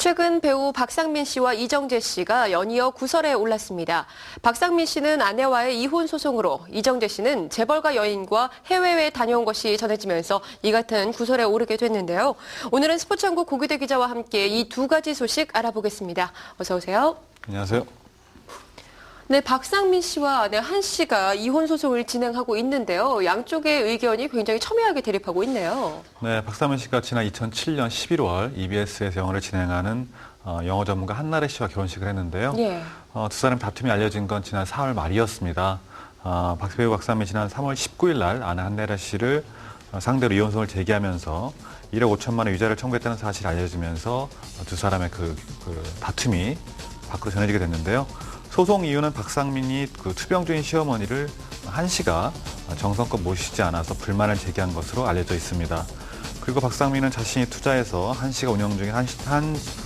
최근 배우 박상민 씨와 이정재 씨가 연이어 구설에 올랐습니다. 박상민 씨는 아내와의 이혼 소송으로, 이정재 씨는 재벌가 여인과 해외에 다녀온 것이 전해지면서 이 같은 구설에 오르게 됐는데요. 오늘은 스포츠한국 고기대 기자와 함께 이 두 가지 소식 알아보겠습니다. 어서 오세요. 안녕하세요. 네, 박상민 씨와 아내 한 씨가 이혼 소송을 진행하고 있는데요. 양쪽의 의견이 굉장히 첨예하게 대립하고 있네요. 네, 박상민 씨가 지난 2007년 11월 EBS에서 영화를 진행하는 영어 전문가 한나래 씨와 결혼식을 했는데요. 예. 두 사람 다툼이 알려진 건 지난 4월 말이었습니다. 배우 박상민 지난 3월 19일 날 아내 한나래 씨를 상대로 이혼 소송을 제기하면서 1억 5천만 원 위자료를 청구했다는 사실이 알려지면서 두 사람의 그 다툼이 밖으로 전해지게 됐는데요. 소송 이유는 박상민이 투병 중인 시어머니를 한 씨가 정성껏 모시지 않아서 불만을 제기한 것으로 알려져 있습니다. 그리고 박상민은 자신이 투자해서 한 씨가 운영 중인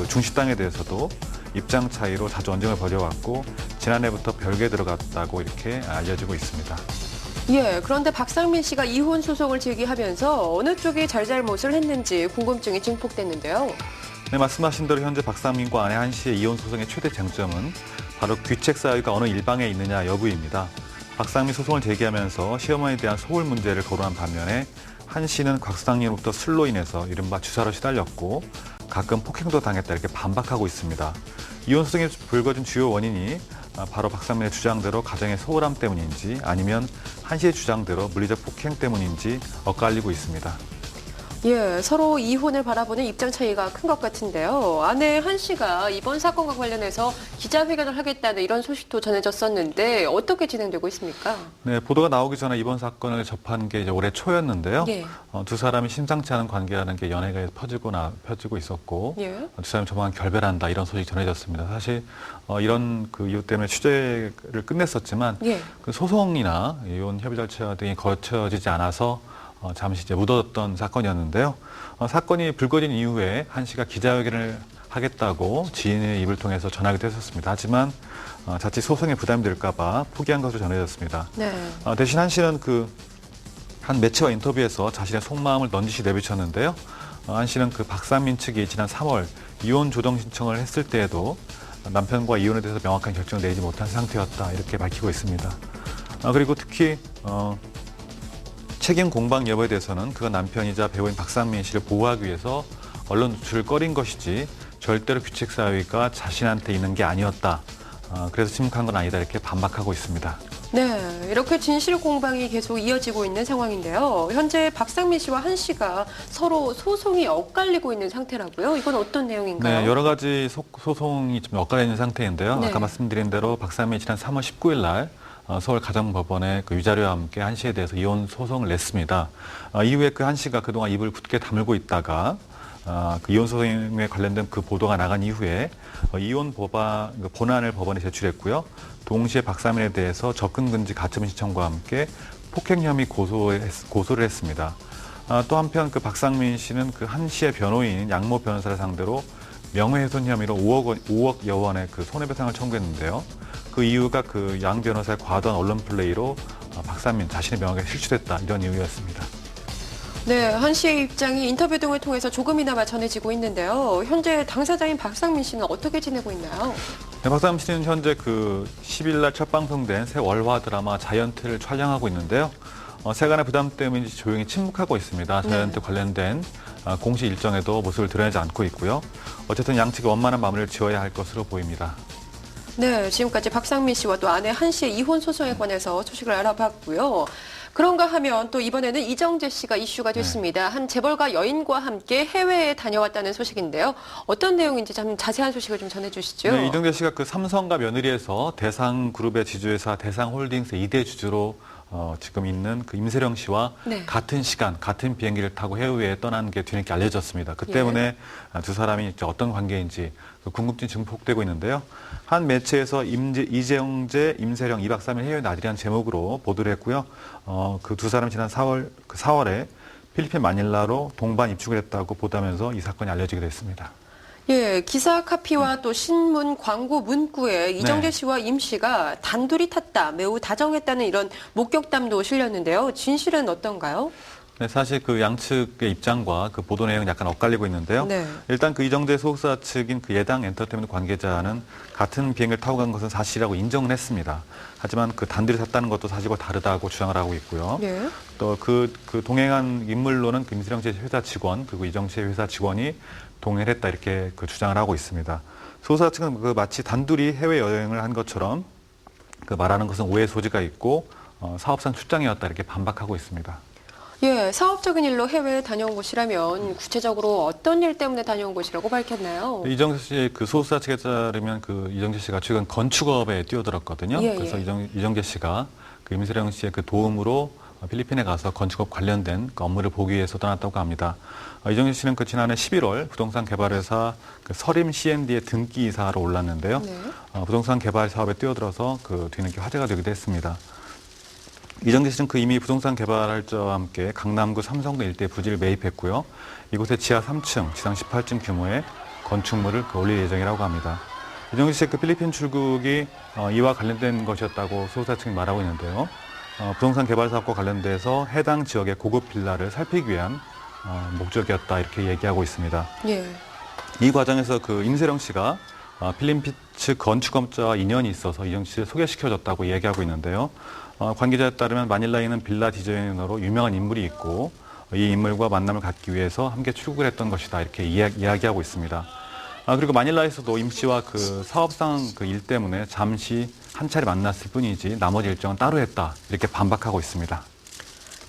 중식당에 대해서도 입장 차이로 자주 언쟁을 벌여왔고 지난해부터 별개에 들어갔다고 이렇게 알려지고 있습니다. 예, 그런데 박상민 씨가 이혼 소송을 제기하면서 어느 쪽이 잘잘못을 했는지 궁금증이 증폭됐는데요. 네, 말씀하신 대로 현재 박상민과 아내 한 씨의 이혼 소송의 최대 쟁점은 바로 귀책 사유가 어느 일방에 있느냐 여부입니다. 박상민 소송을 제기하면서 시어머니에 대한 소홀 문제를 거론한 반면에 한 씨는 박상민으로부터 술로 인해서 이른바 주사로 시달렸고 가끔 폭행도 당했다 이렇게 반박하고 있습니다. 이혼 소송이 불거진 주요 원인이 바로 박상민의 주장대로 가정의 소홀함 때문인지 아니면 한 씨의 주장대로 물리적 폭행 때문인지 엇갈리고 있습니다. 예, 서로 이혼을 바라보는 입장 차이가 큰 것 같은데요. 아내 한 씨가 이번 사건과 관련해서 기자회견을 하겠다는 이런 소식도 전해졌었는데 어떻게 진행되고 있습니까? 네, 보도가 나오기 전에 이번 사건을 접한 게 이제 올해 초였는데요. 예. 두 사람이 심상치 않은 관계라는 게 연예계에 퍼지고 있었고 예. 두 사람이 조만간 결별한다 이런 소식이 전해졌습니다. 사실 이런 이유 때문에 취재를 끝냈었지만 예. 그 소송이나 이혼 협의 절차 등이 거쳐지지 않아서 잠시 이제 묻어뒀던 사건이었는데요. 사건이 불거진 이후에 한 씨가 기자회견을 하겠다고 지인의 입을 통해서 전하기도 했었습니다. 하지만 자칫 소송에 부담이 될까봐 포기한 것으로 전해졌습니다. 네. 대신 한 씨는 한 매체와 인터뷰에서 자신의 속마음을 넌지시 내비쳤는데요. 한 씨는 박상민 측이 지난 3월 이혼 조정 신청을 했을 때에도 남편과 이혼에 대해서 명확한 결정을 내지 못한 상태였다 이렇게 밝히고 있습니다. 그리고 특히 책임 공방 여부에 대해서는 그가 남편이자 배우인 박상민 씨를 보호하기 위해서 언론 노출을 꺼린 것이지 절대로 귀책 사유가 자신한테 있는 게 아니었다. 그래서 침묵한 건 아니다 이렇게 반박하고 있습니다. 네, 이렇게 진실 공방이 계속 이어지고 있는 상황인데요. 현재 박상민 씨와 한 씨가 서로 소송이 엇갈리고 있는 상태라고요? 이건 어떤 내용인가요? 네, 여러 가지 소송이 좀 엇갈리는 상태인데요. 네. 아까 말씀드린 대로 박상민이 지난 3월 19일 날 서울가정법원에 위자료와 함께 한 씨에 대해서 이혼 소송을 냈습니다. 이후에 한 씨가 그동안 입을 굳게 다물고 있다가 이혼 소송에 관련된 보도가 나간 이후에 이혼 본안을 법원에 제출했고요. 동시에 박상민에 대해서 접근금지 가처분 신청과 함께 폭행 혐의 고소를 했습니다. 또 한편 박상민 씨는 한 씨의 변호인 양모 변호사를 상대로 명예훼손 혐의로 5억여 원의 손해배상을 청구했는데요. 그 이유가 양 변호사의 과도한 언론 플레이로 박상민 자신의 명예가 실추됐다 이런 이유였습니다. 네, 한 씨의 입장이 인터뷰 등을 통해서 조금이나마 전해지고 있는데요. 현재 당사자인 박상민 씨는 어떻게 지내고 있나요? 네, 박상민 씨는 현재 10일 날 첫 방송된 새 월화 드라마 자이언트를 촬영하고 있는데요. 세간의 부담 때문인지 조용히 침묵하고 있습니다. 자이언트 관련된 공식 일정에도 모습을 드러내지 않고 있고요. 어쨌든 양측이 원만한 마무리를 지어야 할 것으로 보입니다. 네, 지금까지 박상민 씨와 또 아내 한 씨의 이혼 소송에 관해서 소식을 알아봤고요. 그런가 하면 또 이번에는 이정재 씨가 이슈가 됐습니다. 한 재벌가 여인과 함께 해외에 다녀왔다는 소식인데요. 어떤 내용인지 좀 자세한 소식을 좀 전해주시죠. 네, 이정재 씨가 삼성과 며느리에서 대상그룹의 지주회사 대상홀딩스 2대 주주로 지금 있는 임세령 씨와 네. 같은 시간, 같은 비행기를 타고 해외에 떠난 게 뒤늦게 알려졌습니다. 그 때문에 두 사람이 어떤 관계인지 궁금증이 증폭되고 있는데요. 한 매체에서 이정재, 임세령 2박 3일 해외 나들이라는 제목으로 보도를 했고요. 그 두 사람이 지난 4월에 필리핀 마닐라로 동반 입국을 했다고 보도하면서 이 사건이 알려지게 됐습니다. 예, 기사 카피와 또 신문 광고 문구에 이정재 씨와 임 씨가 단둘이 탔다, 매우 다정했다는 이런 목격담도 실렸는데요. 진실은 어떤가요? 네, 사실 그 양측의 입장과 그 보도 내용은 약간 엇갈리고 있는데요. 네. 일단 그 이정재 소속사 측인 그 예당 엔터테인먼트 관계자는 같은 비행기를 타고 간 것은 사실이라고 인정을 했습니다. 하지만 그 단둘이 탔다는 것도 사실과 다르다고 주장을 하고 있고요. 네. 또 그 동행한 인물로는 그 임세령 씨의 회사 직원 그리고 이정 씨의 회사 직원이 동행을 했다 이렇게 그 주장을 하고 있습니다. 소속사 측은 그 마치 단둘이 해외 여행을 한 것처럼 그 말하는 것은 오해 소지가 있고 사업상 출장이었다 이렇게 반박하고 있습니다. 예, 사업적인 일로 해외에 다녀온 곳이라면 구체적으로 어떤 일 때문에 다녀온 곳이라고 밝혔나요? 이정재 씨의 그 소속사 측에 따르면 그 이정재 씨가 최근 건축업에 뛰어들었거든요. 예, 그래서 예. 이정재 씨가 그 임세령 씨의 그 도움으로 필리핀에 가서 건축업 관련된 그 업무를 보기 위해서 떠났다고 합니다. 이정재 씨는 그 지난해 11월 부동산 개발회사 그 서림 C&D의 등기이사로 올랐는데요. 네. 부동산 개발 사업에 뛰어들어서 그 뒤늦게 화제가 되기도 했습니다. 이정재 씨는 그 이미 부동산 개발자와 함께 강남구 삼성동 일대 부지를 매입했고요. 이곳에 지하 3층, 지상 18층 규모의 건축물을 올릴 예정이라고 합니다. 이정재 씨의 그 필리핀 출국이 이와 관련된 것이었다고 소속사 측이 말하고 있는데요. 부동산 개발 사업과 관련돼서 해당 지역의 고급 빌라를 살피기 위한 목적이었다 이렇게 얘기하고 있습니다. 예. 이 과정에서 그 임세령 씨가 필리핀 측 건축업자와 인연이 있어서 이정재 씨를 소개시켜줬다고 얘기하고 있는데요. 관계자에 따르면 마닐라에 있는 빌라 디자이너로 유명한 인물이 있고 이 인물과 만남을 갖기 위해서 함께 출국을 했던 것이다 이렇게 이야기하고 있습니다. 그리고 마닐라에서도 임 씨와 그 사업상 그 일 때문에 잠시 한 차례 만났을 뿐이지 나머지 일정은 따로 했다 이렇게 반박하고 있습니다.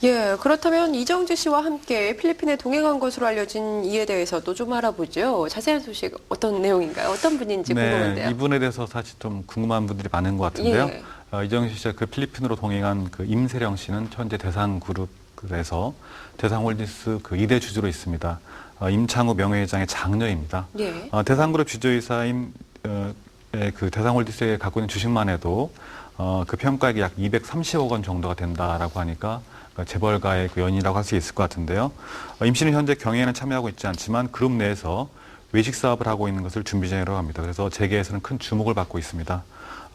예, 그렇다면 이정재 씨와 함께 필리핀에 동행한 것으로 알려진 이에 대해서도 좀 알아보죠. 자세한 소식 어떤 내용인가요? 어떤 분인지 궁금한데요. 이분에 대해서 사실 좀 궁금한 분들이 많은 것 같은데요. 예. 이정재 씨가 그 필리핀으로 동행한 그 임세령 씨는 현재 대상그룹에서 대상홀디스 그 2대 주주로 있습니다. 임창우 명예회장의 장녀입니다. 예. 대상그룹 주주이사인 그 대상홀디스에 갖고 있는 주식만 해도 그 평가액이 약 230억 원 정도가 된다라고 하니까 재벌가의 그 연인이라고 할 수 있을 것 같은데요. 임 씨는 현재 경영에는 참여하고 있지 않지만 그룹 내에서 외식 사업을 하고 있는 것을 준비 중이라고 합니다. 그래서 재계에서는 큰 주목을 받고 있습니다.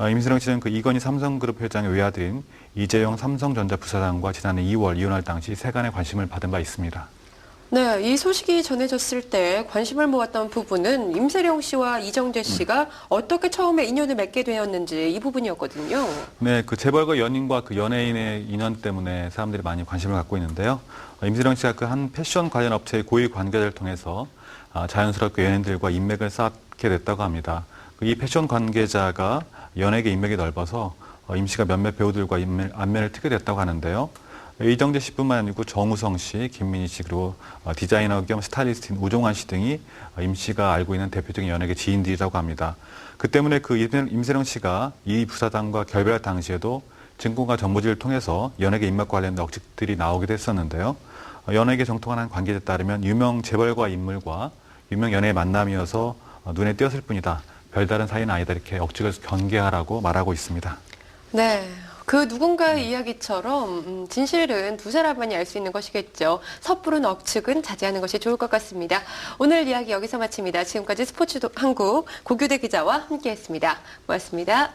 임세령 씨는 그 이건희 삼성그룹 회장의 외아들인 이재용 삼성전자 부사장과 지난해 2월 이혼할 당시 세간의 관심을 받은 바 있습니다. 네, 이 소식이 전해졌을 때 관심을 모았던 부분은 임세령 씨와 이정재 씨가 어떻게 처음에 인연을 맺게 되었는지 이 부분이었거든요. 네, 그 재벌과 연인과 그 연예인의 인연 때문에 사람들이 많이 관심을 갖고 있는데요. 임세령 씨가 그 한 패션 관련 업체의 고위 관계자를 통해서 자연스럽게 연예인들과 인맥을 쌓게 됐다고 합니다. 이 패션 관계자가 연예계 인맥이 넓어서 임 씨가 몇몇 배우들과 안면을 트게 됐다고 하는데요. 이정재 씨뿐만 아니고 정우성 씨, 김민희 씨 그리고 디자이너 겸 스타일리스트인 우종환 씨 등이 임 씨가 알고 있는 대표적인 연예계 지인들이라고 합니다. 그 때문에 그 임세령 씨가 이 부사장과 결별할 당시에도 증권가 정보지를 통해서 연예계 인맥과 관련된 억측들이 나오기도 했었는데요. 연예계 정통한 관계자에 따르면 유명 재벌과 인물과 유명 연예의 만남이어서 눈에 띄었을 뿐이다. 별다른 사이는 아니다. 이렇게 억측을 경계하라고 말하고 있습니다. 네. 그 누군가의 이야기처럼 진실은 두 사람만이 알 수 있는 것이겠죠. 섣부른 억측은 자제하는 것이 좋을 것 같습니다. 오늘 이야기 여기서 마칩니다. 지금까지 스포츠 한국 고규대 기자와 함께했습니다. 고맙습니다.